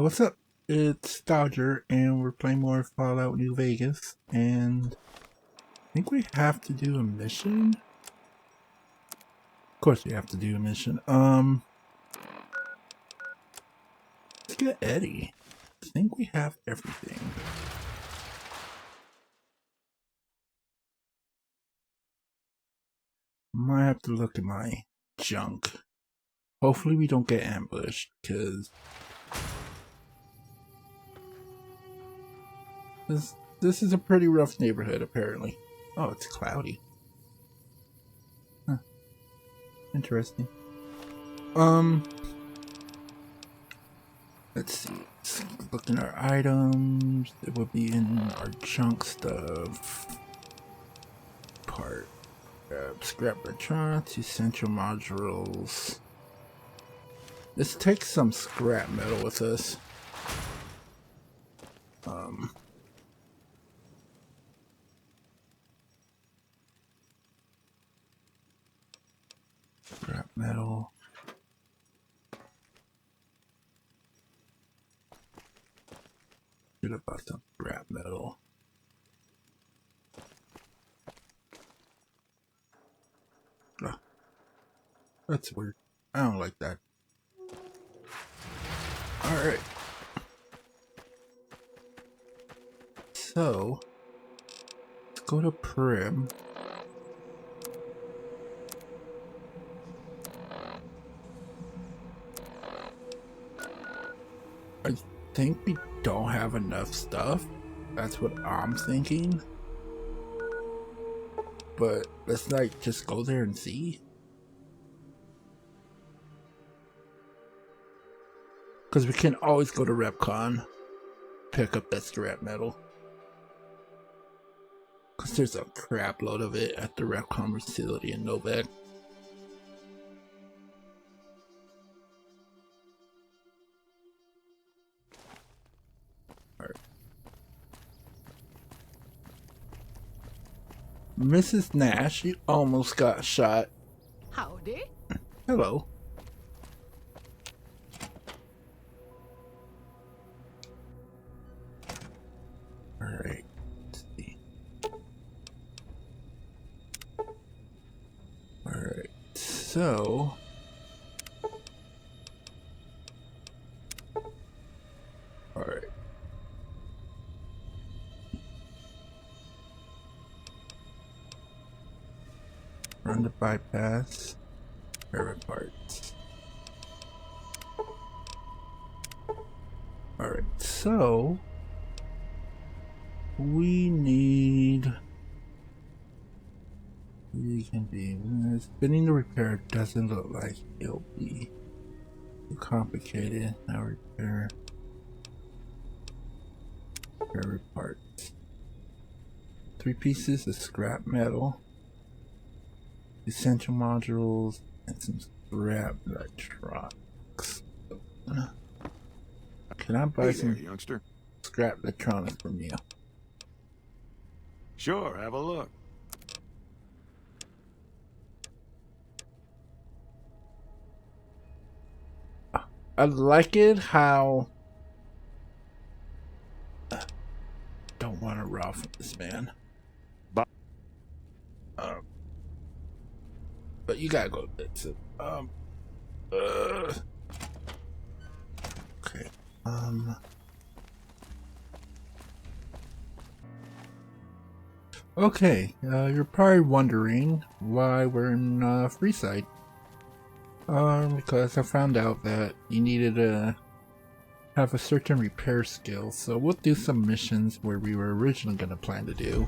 What's up? It's Dodger, and we're playing more Fallout New Vegas, and I think we have to do a mission. Of course we have to do a mission. Let's get Eddie. I think we have everything. Might have to look at my junk. Hopefully we don't get ambushed, because this is a pretty rough neighborhood, apparently. Oh, it's cloudy. Huh. Interesting. Let's see. Let's look in our items. It would be in our junk stuff. Part. Scrap electronics, essential modules. Let's take some scrap metal with us. Scrap metal. Good about the scrap metal. Oh, that's weird. I don't like that. Alright. So, let's go to Prim. I think we don't have enough stuff. That's what I'm thinking. But let's like just go there and see. Because we can always go to RepCon, pick up that scrap metal. Because there's a crap load of it at the RepCon facility in Novak. Alright. Mrs. Nash, you almost got shot. Howdy. Hello. Alright, let's see. Alright, so alright. Run the bypass. Repair parts. Alright, so we need. We can be spinning the repair doesn't look like it'll be too complicated. Now repair parts. 3 pieces of scrap metal, essential modules, and some scrap electronics. Can I buy some youngster? Scrap electronics from you? Sure, have a look. I like it how don't want to rough this man. But you gotta go to bed. So, okay. Okay, you're probably wondering why we're in Freeside. Because I found out that you needed to have a certain repair skill, so we'll do some missions where we were originally going to plan to do.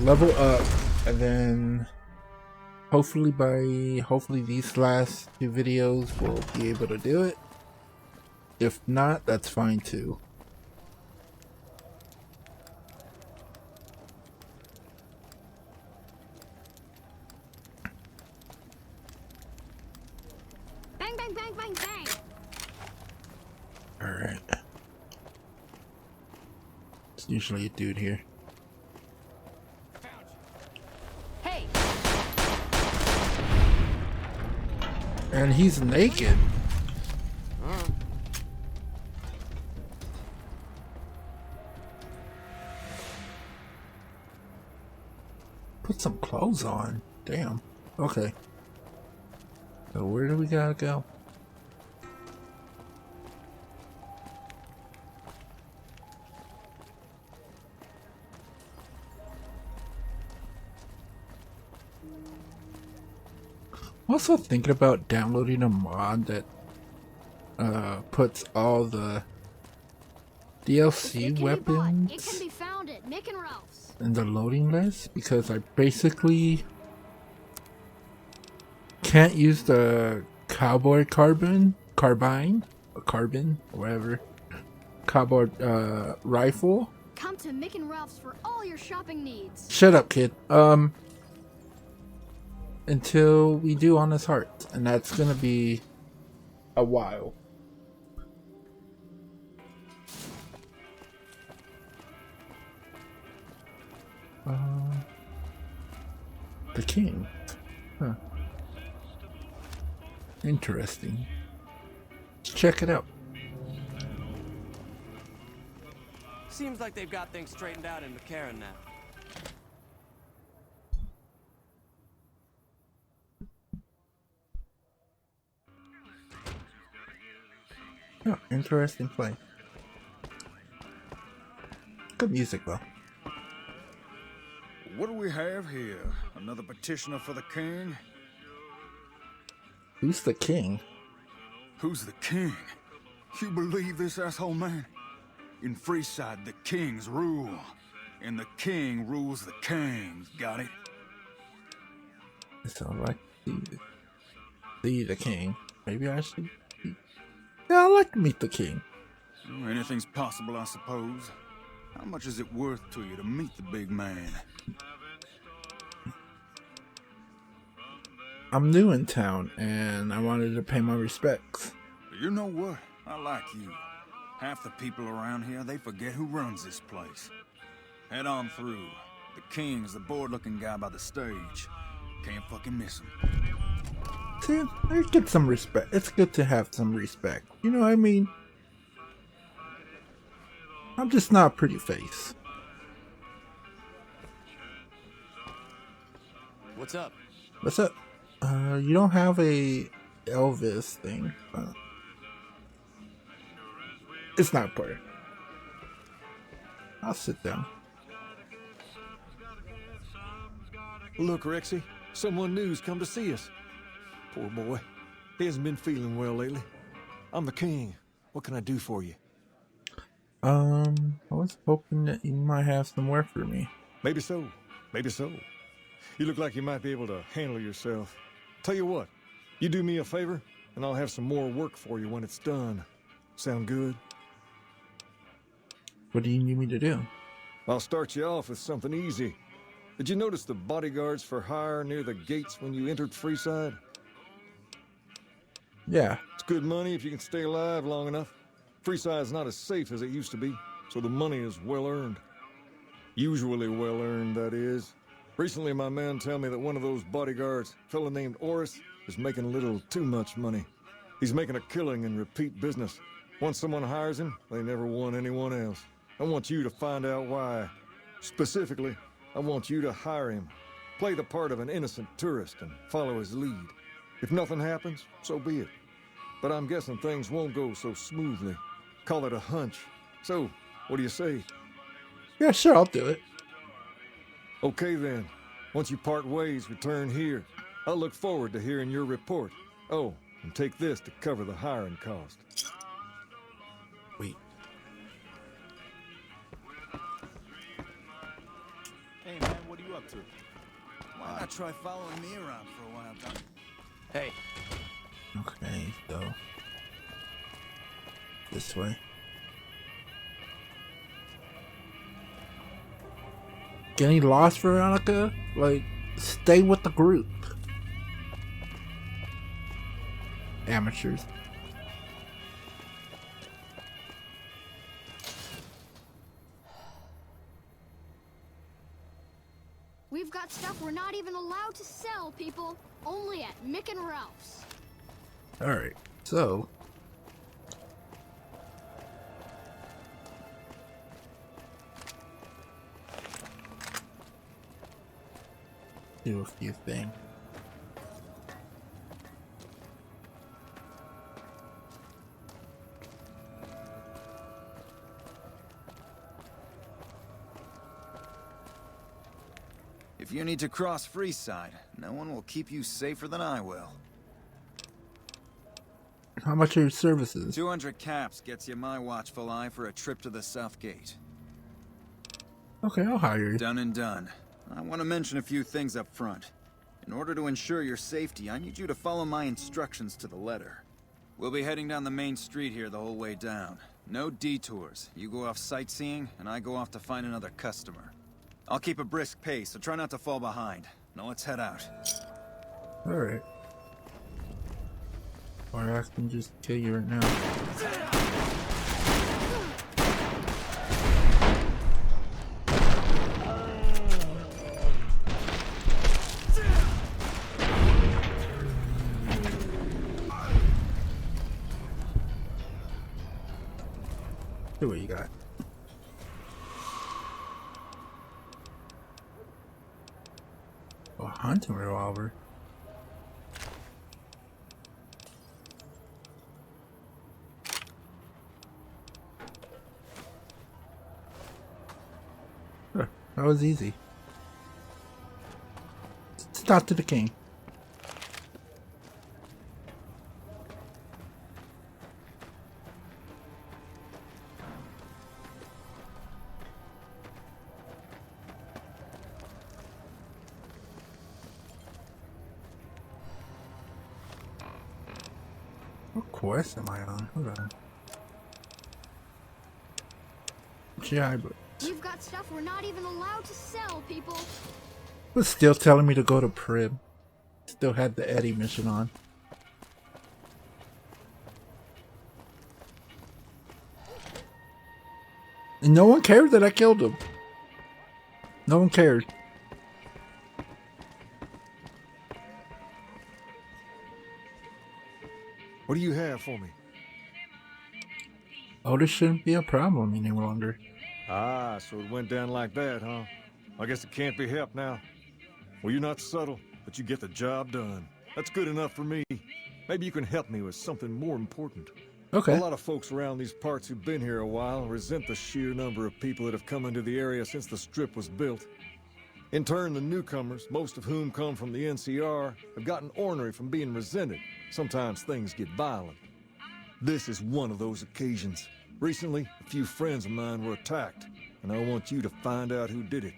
Level up, and then hopefully these last 2 videos we'll be able to do it. If not, that's fine too. Bang, bang, bang, bang, bang. Alright. It's usually a dude here. Hey. And he's naked. put some clothes on. Damn. Okay. So where do we gotta go? I'm also thinking about downloading a mod that puts all the DLC weapons It can be found at Mick and Ralph's. in the loading list, because I basically can't use the cowboy carbine, whatever, cowboy rifle. Come to Mick and Ralph's for all your shopping needs. Shut up, kid. Until we do Honest Hearts, and that's gonna be a while. The king. Huh. Interesting. Let's check it out. Seems like they've got things straightened out in McCarran now. Oh, interesting play. Good music though. What do we have here? Another petitioner for the king? Who's the king? Who's the king? You believe this, asshole man? In Freeside, the kings rule. And the king rules the kings. Got it? It sounds like see the king. Maybe I should. Yeah, I'd like to meet the king. Well, anything's possible, I suppose. How much is it worth to you to meet the big man? I'm new in town, and I wanted to pay my respects. You know what? I like you. Half the people around here, they forget who runs this place. Head on through. The king's the bored-looking guy by the stage. Can't fucking miss him. See, I get some respect. It's good to have some respect. You know what I mean? I'm just not a pretty face. What's up? What's up? You don't have a Elvis thing. It's not important. I'll sit down. Look, Rexy, someone new's come to see us. Poor boy. He hasn't been feeling well lately. I'm the king. What can I do for you? I was hoping that you might have some work for me. Maybe so. Maybe so. You look like you might be able to handle yourself. Tell you what, you do me a favor, and I'll have some more work for you when it's done. Sound good? What do you need me to do? I'll start you off with something easy. Did you notice the bodyguards for hire near the gates when you entered Freeside? Yeah. It's good money if you can stay alive long enough. Freeside's not as safe as it used to be, so the money is well earned. Usually well earned, that is. Recently, my man told me that one of those bodyguards, a fella named Oris, is making a little too much money. He's making a killing in repeat business. Once someone hires him, they never want anyone else. I want you to find out why. Specifically, I want you to hire him. Play the part of an innocent tourist and follow his lead. If nothing happens, so be it. But I'm guessing things won't go so smoothly. Call it a hunch. So, what do you say? Yeah, sure, I'll do it. Okay then. Once you part ways, return here. I'll look forward to hearing your report. Oh, and take this to cover the hiring cost. Wait. Hey man, what are you up to? Why not try following me around for a while, Doc? Hey, Okay, so this way. Getting lost, Veronica? Like, stay with the group. Amateurs. We've got stuff we're not even allowed to sell, people. Only at Mick and Ralph's. Alright, so do a few things. If you need to cross Freeside, no one will keep you safer than I will. How much are your services? 200 caps gets you my watchful eye for a trip to the South Gate. Okay, I'll hire you. Done and done. I want to mention a few things up front. In order to ensure your safety, I need you to follow my instructions to the letter. We'll be heading down the main street here the whole way down. No detours. You go off sightseeing, and I go off to find another customer. I'll keep a brisk pace, so try not to fall behind. Now let's head out. Alright. Or I can just kill you right now. See what you got. A hunting revolver. Huh, that was easy. Stop to the king. What quest am I on? Hold on. GI, but You've got stuff we're not even allowed to sell, people. was still telling me to go to Prib. Still had the Eddie mission on. And no one cared that I killed him. No one cared. What do you have for me? Oh, this shouldn't be a problem any longer. Ah, so it went down like that, huh? I guess it can't be helped now. Well, you're not subtle, but you get the job done. That's good enough for me. Maybe you can help me with something more important. Okay. A lot of folks around these parts who've been here a while resent the sheer number of people that have come into the area since the Strip was built. In turn, the newcomers, most of whom come from the NCR, have gotten ornery from being resented. Sometimes things get violent. This is one of those occasions. Recently, a few friends of mine were attacked, and I want you to find out who did it.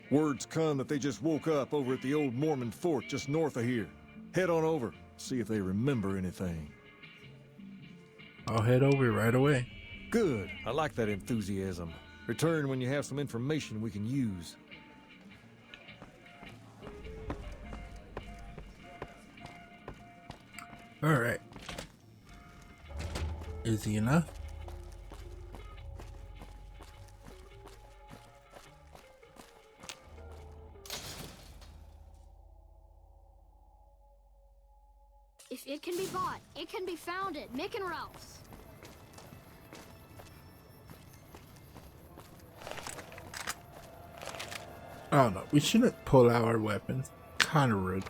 Words come that they just woke up over at the old Mormon fort just north of here. Head on over, see if they remember anything. I'll head over right away. Good. I like that enthusiasm. Return when you have some information we can use. Alright. Easy enough. If it can be bought, it can be found at Mick and Ralph's. I don't know. We shouldn't pull out our weapons. Kind of rude.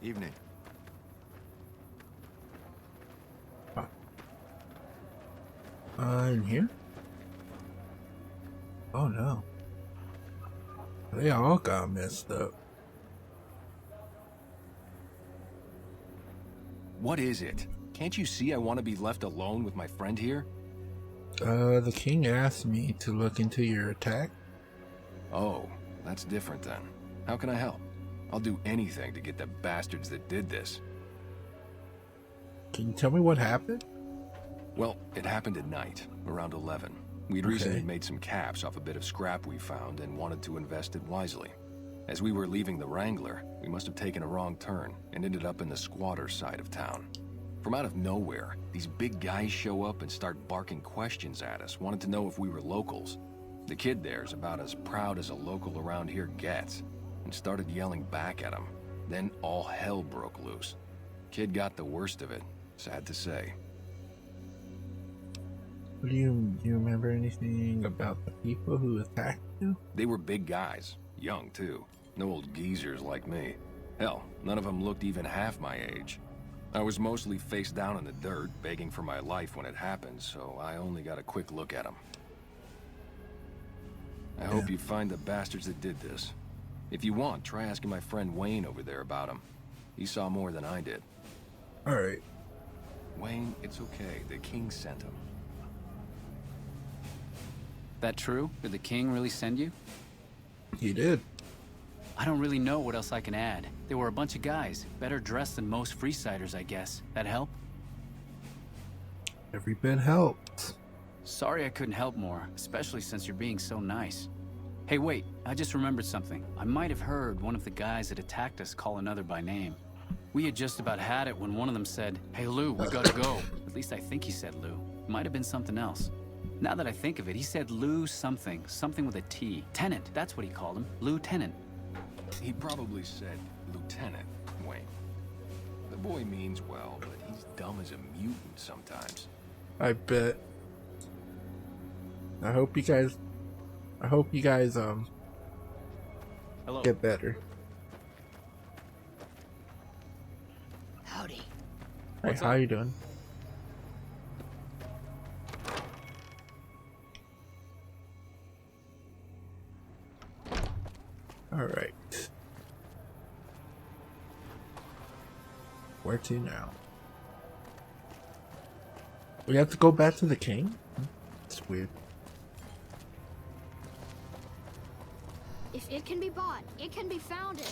Evening. In here? Oh no. They all got messed up. What is it? Can't you see I want to be left alone with my friend here? The king asked me to look into your attack. Oh, that's different then. How can I help? I'll do anything to get the bastards that did this. Can you tell me what happened? Well, it happened at night, around 11. We'd recently made some caps off a bit of scrap we found and wanted to invest it wisely. As we were leaving the Wrangler, we must have taken a wrong turn and ended up in the squatter side of town. From out of nowhere, these big guys show up and start barking questions at us, wanted to know if we were locals. The kid there's about as proud as a local around here gets, and started yelling back at him. Then all hell broke loose. Kid got the worst of it, Sad to say. Do you remember anything about the people who attacked you? They were big guys, young too. No old geezers like me. Hell, none of them looked even half my age. I was mostly face down in the dirt, begging for my life when it happened, so I only got a quick look at them. I hope you find the bastards that did this. If you want, try asking my friend Wayne over there about him. He saw more than I did. Alright. Wayne, it's okay. The king sent him. That true? Did the king really send you? He did. I don't really know what else I can add. There were a bunch of guys, better dressed than most Freesiders, I guess. That help? Every bit helped. Sorry I couldn't help more, especially since you're being so nice. Hey, wait, I just remembered something. I might have heard one of the guys that attacked us call another by name. We had just about had it when one of them said, "Hey Lou, we gotta go." At least I think he said Lou. Might have been something else. Now that I think of it, he said Lou something with a T. Tenant, that's what he called him. Lieutenant. He probably said Lieutenant, Wayne. The boy means well, but he's dumb as a mutant sometimes. I bet. I hope you guys Hello. get better. Howdy. Hey, What's how up? you doing? Alright. Where to now? We have to go back to the king? It's weird. If it can be bought, it can be founded.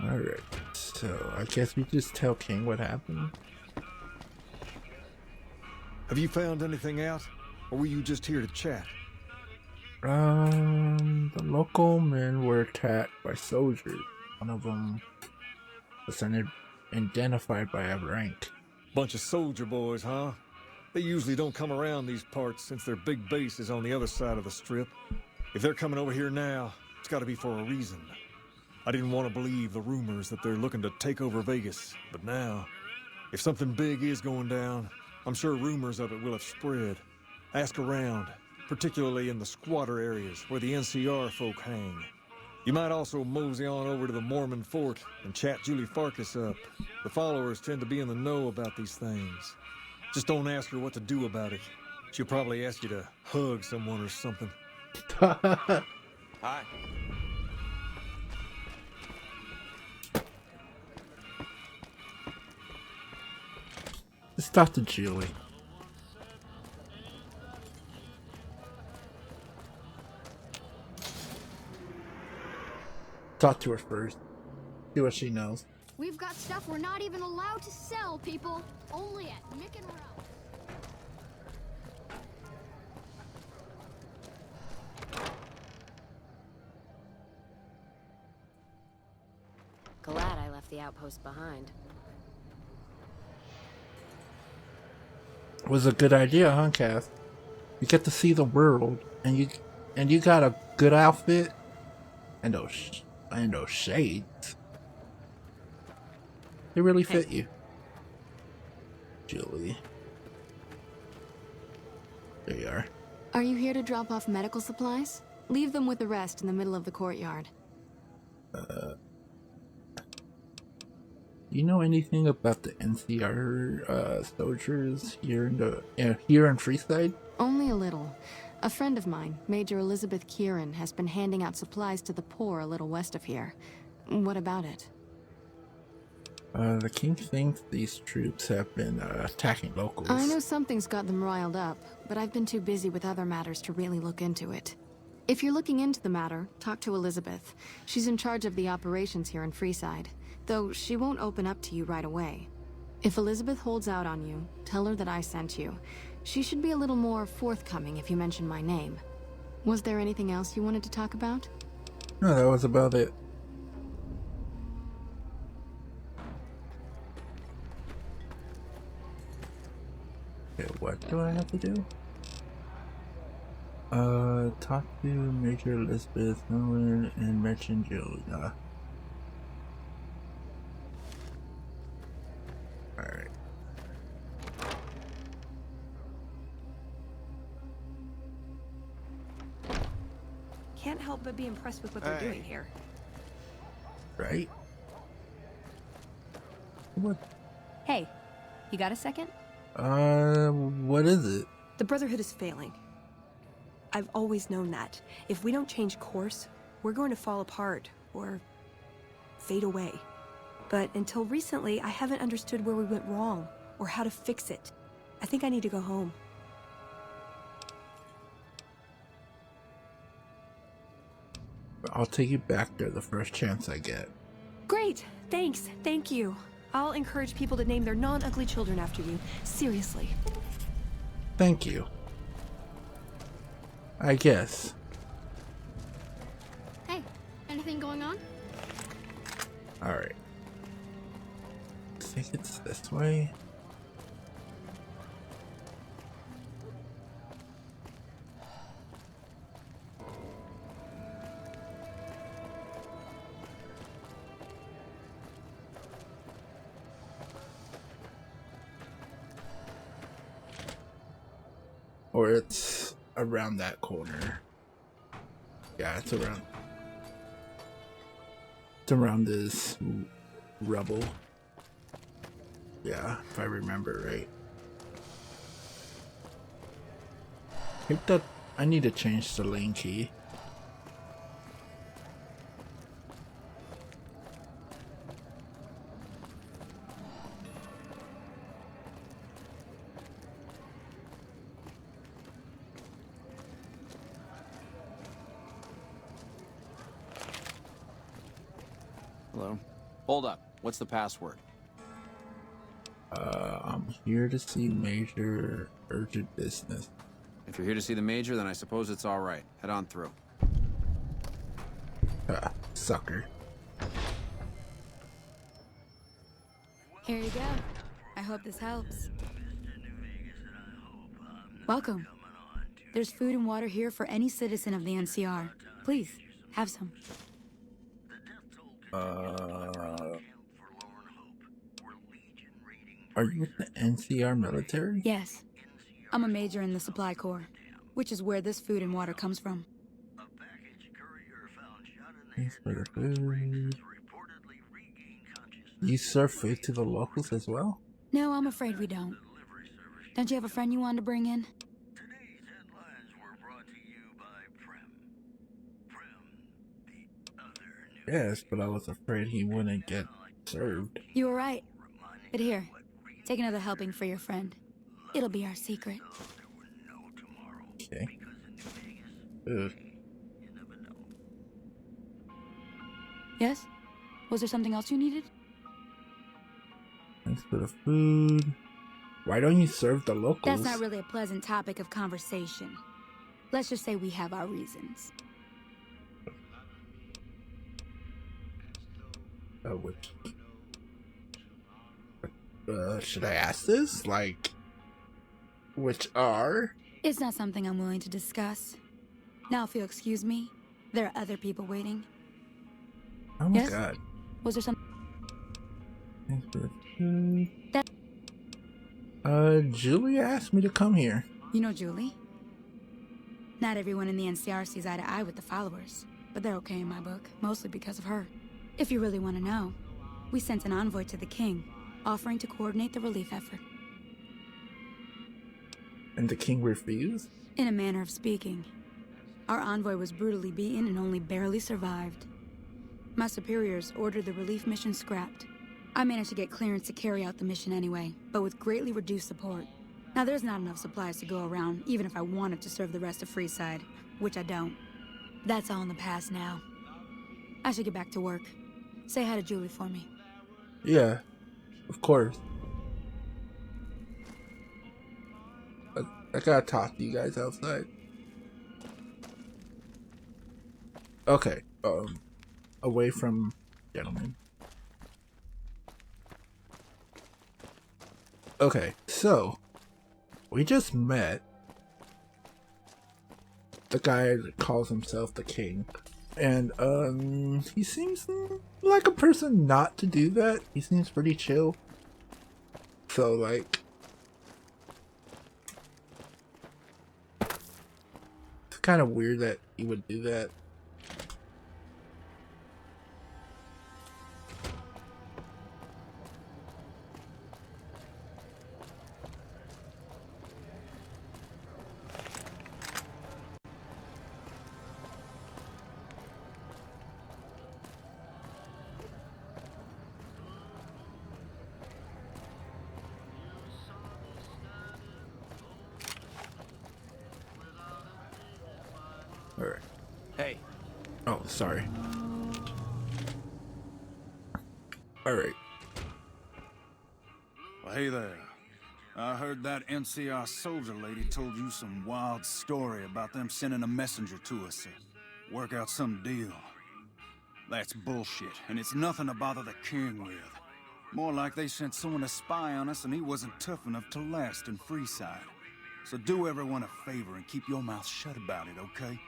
Alright, so I guess we just tell King what happened. Have you found anything out? Or were you just here to chat? The local men were attacked by soldiers. One of them was identified by a rank. Bunch of soldier boys, huh? They usually don't come around these parts since their big base is on the other side of the strip. If they're coming over here now, it's gotta be for a reason. I didn't want to believe the rumors that they're looking to take over Vegas, but now, if something big is going down, I'm sure rumors of it will have spread. Ask around, particularly in the squatter areas where the NCR folk hang. You might also mosey on over to the Mormon fort and chat Julie Farkas up. The followers tend to be in the know about these things. Just don't ask her what to do about it. She'll probably ask you to hug someone or something. Hi. Let's talk to Julie. Talk to her first. See what she knows. We've got stuff we're not even allowed to sell, people. Only at Mick and Ralph. Glad I left the outpost behind. It was a good idea, huh, Cass? You get to see the world, and you got a good outfit, and those shades. They really fit you, Julie. There you are. Are you here to drop off medical supplies? Leave them with the rest in the middle of the courtyard. You know anything about the NCR soldiers here in Freeside? Only a little. A friend of mine, Major Elizabeth Kieran, has been handing out supplies to the poor a little west of here. What about it? The king thinks these troops have been attacking locals. I know something's got them riled up, but I've been too busy with other matters to really look into it. If you're looking into the matter, talk to Elizabeth. She's in charge of the operations here in Freeside, though she won't open up to you right away. If Elizabeth holds out on you, tell her that I sent you. She should be a little more forthcoming if you mention my name. Was there anything else you wanted to talk about? No, that was about it. Okay, what do I have to do? Talk to Major Elizabeth Nolan and mention Julia. Alright. Can't help but be impressed with what they're doing here. Right? What? Hey, you got a second? What is it? The Brotherhood is failing. I've always known that. If we don't change course, we're going to fall apart, or fade away. But until recently, I haven't understood where we went wrong, or how to fix it. I think I need to go home. I'll take you back there the first chance I get. Great! Thanks. Thank you. I'll encourage people to name their non-ugly children after you. Seriously. Thank you. I guess. Hey, anything going on? Alright. I think it's this way. Or it's around that corner. Yeah, it's around. It's around this rubble. Yeah, if I remember right. I think that I need to change the lane key. Hello. Hold up. What's the password? I'm here to see major urgent business. If you're here to see the Major, then I suppose it's all right. Head on through. Sucker. Here you go. I hope this helps. Welcome. There's food and water here for any citizen of the NCR. Please, have some. Are you with the NCR military? Yes. I'm a major in the Supply Corps, which is where this food and water comes from. Thanks for the food. You serve food to the locals as well? No, I'm afraid we don't. Don't you have a friend you wanted to bring in? Yes, but I was afraid he wouldn't get served. You were right. But here, take another helping for your friend. It'll be our secret. Okay. Good. Yes? Was there something else you needed? Thanks for the food. Why don't you serve the locals? That's not really a pleasant topic of conversation. Let's just say we have our reasons. Should I ask this? Like, which are? It's not something I'm willing to discuss. Now, if you'll excuse me, there are other people waiting. Oh my yes? god. Was there some... Thanks for the food. That... Julia asked me to come here. You know Julie? Not everyone in the NCR sees eye to eye with the followers, but they're okay in my book, mostly because of her. If you really want to know, we sent an envoy to the king, offering to coordinate the relief effort. And the king refused? In a manner of speaking. Our envoy was brutally beaten and only barely survived. My superiors ordered the relief mission scrapped. I managed to get clearance to carry out the mission anyway, but with greatly reduced support. Now there's not enough supplies to go around, even if I wanted to serve the rest of Freeside, which I don't. That's all in the past now. I should get back to work. Say hi to Julie for me. Yeah, of course. I gotta talk to you guys outside. Okay, away from gentlemen. Okay, so we just met the guy that calls himself the king. And he seems like a person not to do that. He seems pretty chill. So like, it's kind of weird that he would do that. Alright. Hey. Oh, sorry. Alright. Well, hey there. I heard that NCR soldier lady told you some wild story about them sending a messenger to us to work out some deal. That's bullshit, and it's nothing to bother the king with. More like they sent someone to spy on us and he wasn't tough enough to last in Freeside. So do everyone a favor and keep your mouth shut about it, okay?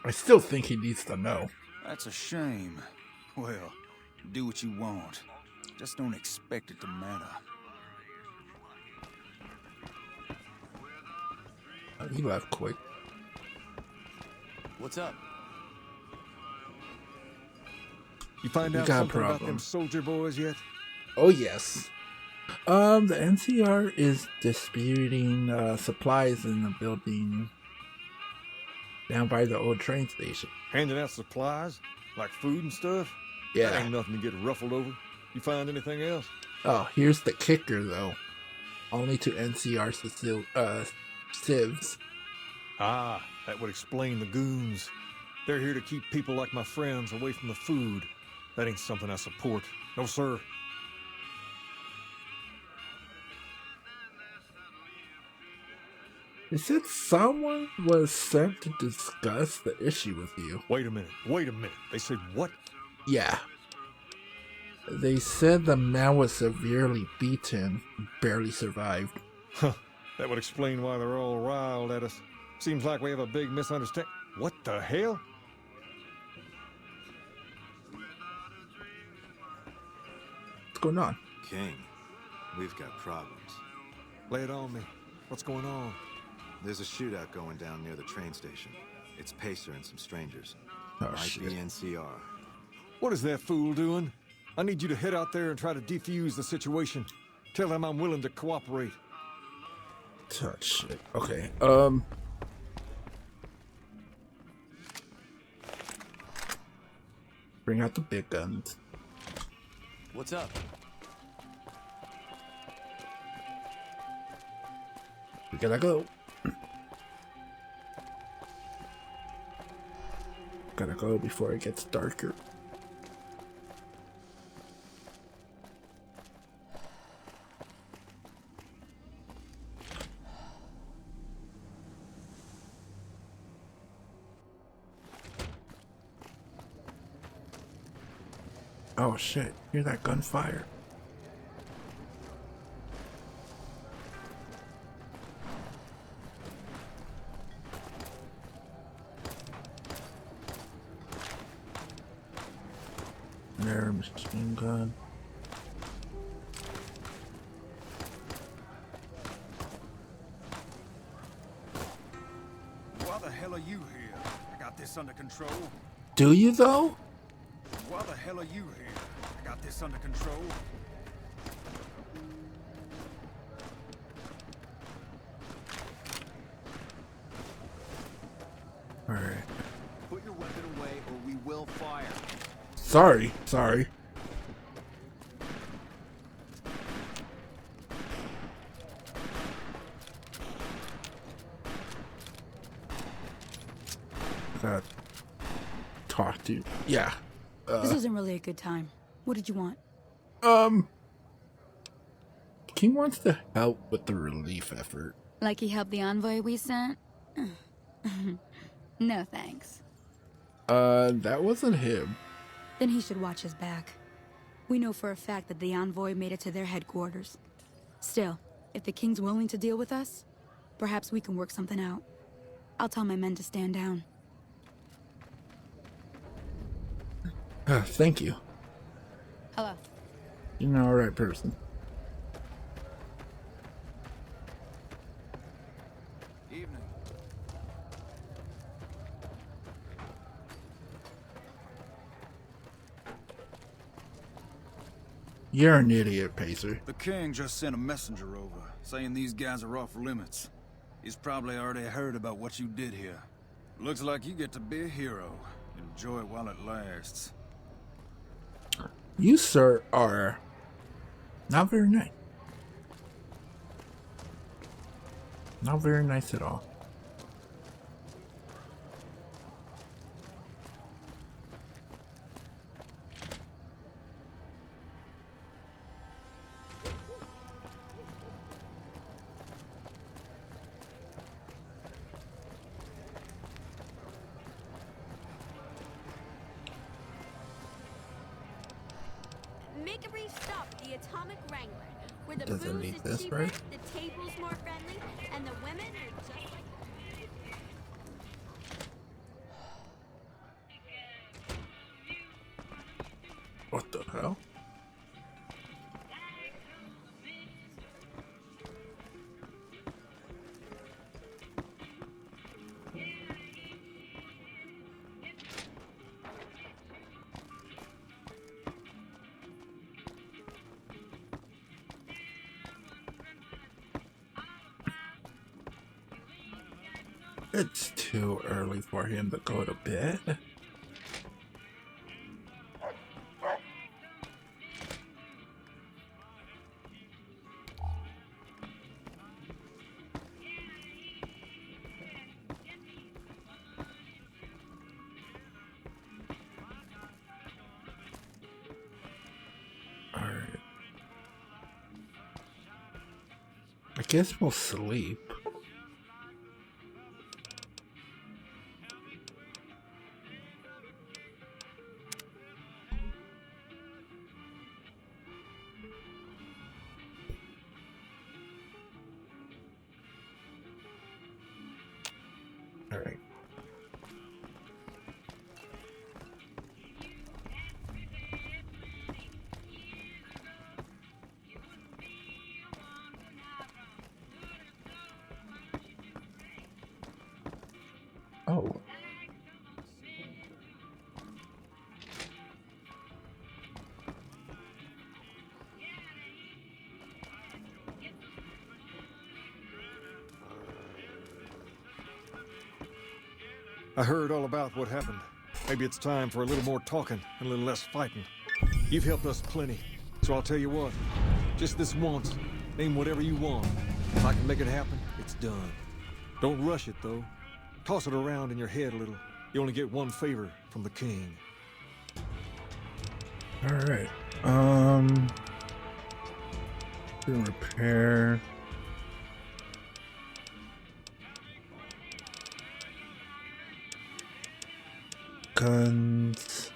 I still think he needs to know. That's a shame. Well, do what you want. Just don't expect it to matter. He left quick. What's up? You find out got a something about problem. them soldier boys yet? Oh yes. The NCR is disputing supplies in the building down by the old train station. Handing out supplies? Like food and stuff? Yeah. That ain't nothing to get ruffled over. You find anything else? Oh, here's the kicker though. Only to NCR civs. Ah, that would explain the goons. They're here to keep people like my friends away from the food. That ain't something I support. No, sir. They said someone was sent to discuss the issue with you. Wait a minute. They said what? Yeah. They said the man was severely beaten, barely survived. Huh. That would explain why they're all riled at us. Seems like we have a big misunderstanding. What the hell? What's going on? King, we've got problems. Lay it on me. What's going on? There's a shootout going down near the train station. It's Pacer and some strangers. Oh, Might shit. be NCR. What is that fool doing? I need you to head out there and try to defuse the situation. Tell them I'm willing to cooperate. Oh, shit. Okay. Bring out the big guns. What's up? We gotta go. Gotta go before it gets darker. Oh shit, hear that gunfire. There, machine gun. Why the hell are you here? I got this under control. Do you though? Why the hell are you here? I got this under control. Alright. Put your weapon away or we will fire. Sorry. Gotta talk to you. Yeah. This isn't really a good time. What did you want? King wants to help with the relief effort. Like he helped the envoy we sent? No thanks. That wasn't him. Then he should watch his back. We know for a fact that the envoy made it to their headquarters. Still, if the king's willing to deal with us, perhaps we can work something out. I'll tell my men to stand down. Thank you. Hello. You're not the right person. Evening. You're an idiot, Pacer. The king just sent a messenger over, saying these guys are off limits. He's probably already heard about what you did here. Looks like you get to be a hero. Enjoy it while it lasts. You, sir, are not very nice. Not very nice at all. Make a brief stop at the Atomic Wrangler, where the Doesn't booze need is this, cheaper, right? the table's more friendly, and the women are just like What the hell? It's too early for him to go to bed. Alright. I guess we'll sleep. Alright. Oh. I heard all about what happened. Maybe it's time for a little more talking and a little less fighting. You've helped us plenty, so I'll tell you what. Just this once, name whatever you want. If I can make it happen, it's done. Don't rush it, though. Toss it around in your head a little. You only get one favor from the king. Alright. Repair. Guns.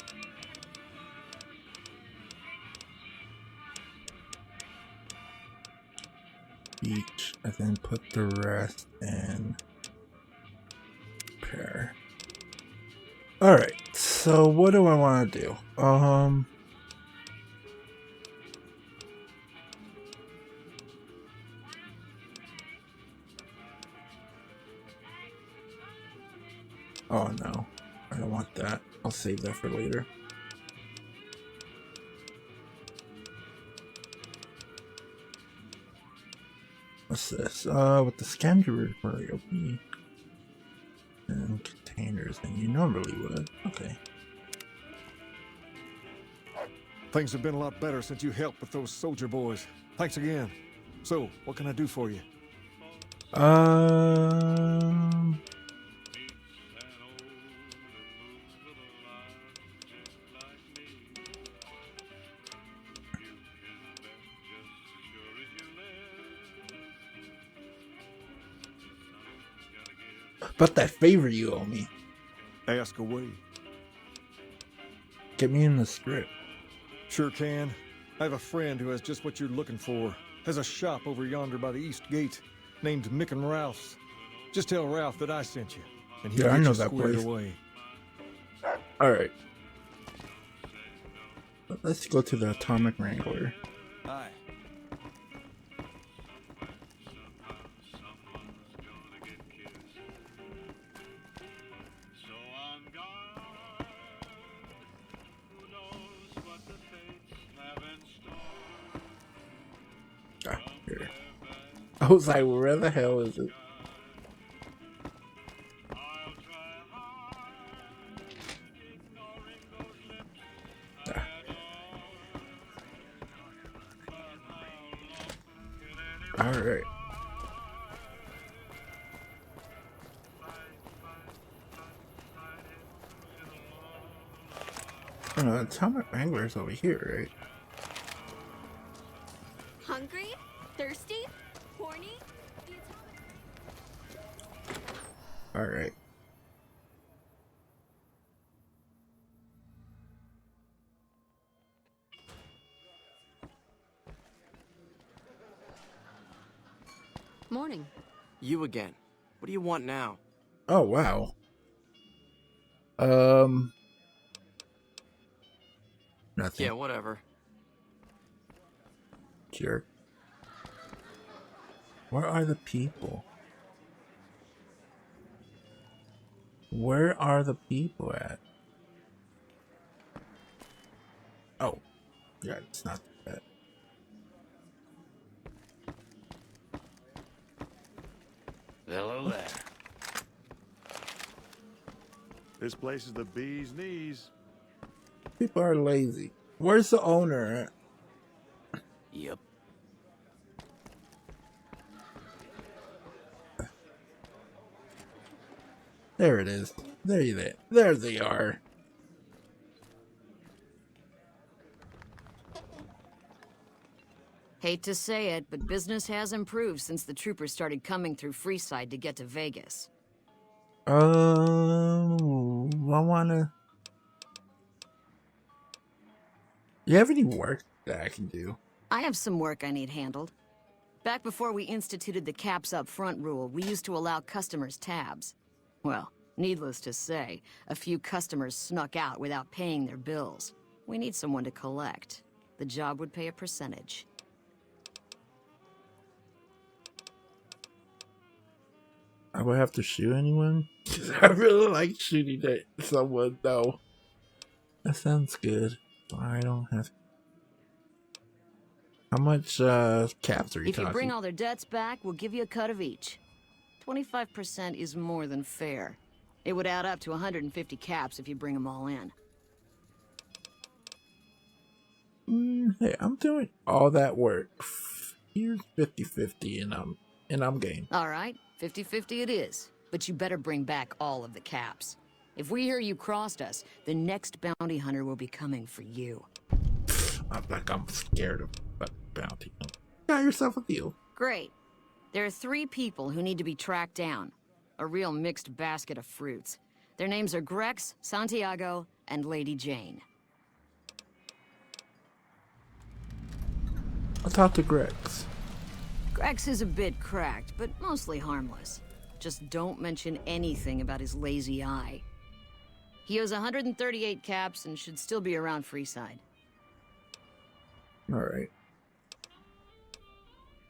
Each, and then put the rest in repair. Alright, so what do I want to do? Oh no, I don't want that. I'll save that for later. What's this? With the scavenger report, open and containers than you normally would. Okay. Things have been a lot better since you helped with those soldier boys. Thanks again. So, what can I do for you? But that favor you owe me. Ask away. Get me in the script. Sure can. I have a friend who has just what you're looking for. Has a shop over yonder by the east gate, named Mick and Ralph's. Just tell Ralph that I sent you, and he'll I get know you that squared place. away. Alright. Let's go to the Atomic Wrangler. Hi. Ah, here. I was like, where the hell is it? Ah. Alright. Atomic Wrangler's over here, right? Hungry? Thirsty? Horny? Alright. Morning. You again. What do you want now? Oh, wow. Nothing. Yeah, whatever. Jerk. Where are the people? Where are the people at? Oh. Yeah, it's not that. Hello there. This place is the bee's knees. People are lazy. Where's the owner at? Yep. There it is. There they are. Hate to say it, but business has improved since the troopers started coming through Freeside to get to Vegas. I wanna... You have any work that I can do? I have some work I need handled. Back before we instituted the caps up front rule, we used to allow customers tabs. Well, needless to say, a few customers snuck out without paying their bills. We need someone to collect. The job would pay a percentage. I would have to shoot anyone? I really like shooting at someone, though. That sounds good. I don't have... How much caps are you If talking? you bring all their debts back, we'll give you a cut of each. 25% is more than fair. It would add up to 150 caps if you bring them all in. Hey, I'm doing all that work. Here's 50-50 and I'm game. All right, 50-50 it is. But you better bring back all of the caps. If we hear you crossed us, the next bounty hunter will be coming for you. I'm scared of bounty. Got yourself a deal. Great. There are 3 people who need to be tracked down. A real mixed basket of fruits. Their names are Grex, Santiago, and Lady Jane. I'll talk to Grex. Grex is a bit cracked, but mostly harmless. Just don't mention anything about his lazy eye. He owes 138 caps and should still be around Freeside. Alright.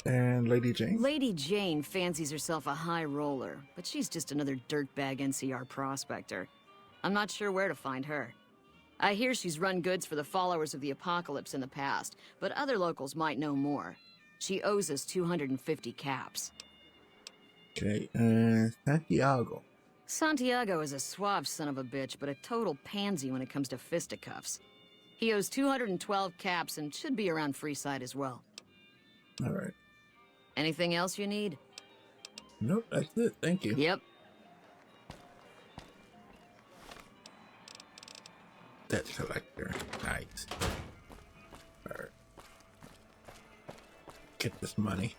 And Lady Jane? Lady Jane fancies herself a high roller, but she's just another dirtbag NCR prospector. I'm not sure where to find her. I hear she's run goods for the followers of the apocalypse in the past, but other locals might know more. She owes us 250 caps. Okay, Santiago. Santiago is a suave son of a bitch, but a total pansy when it comes to fisticuffs. He owes 212 caps and should be around Freeside as well. Alright. Anything else you need? Nope, that's it. Thank you. Yep. Debt collector. Nice. Alright. Get this money.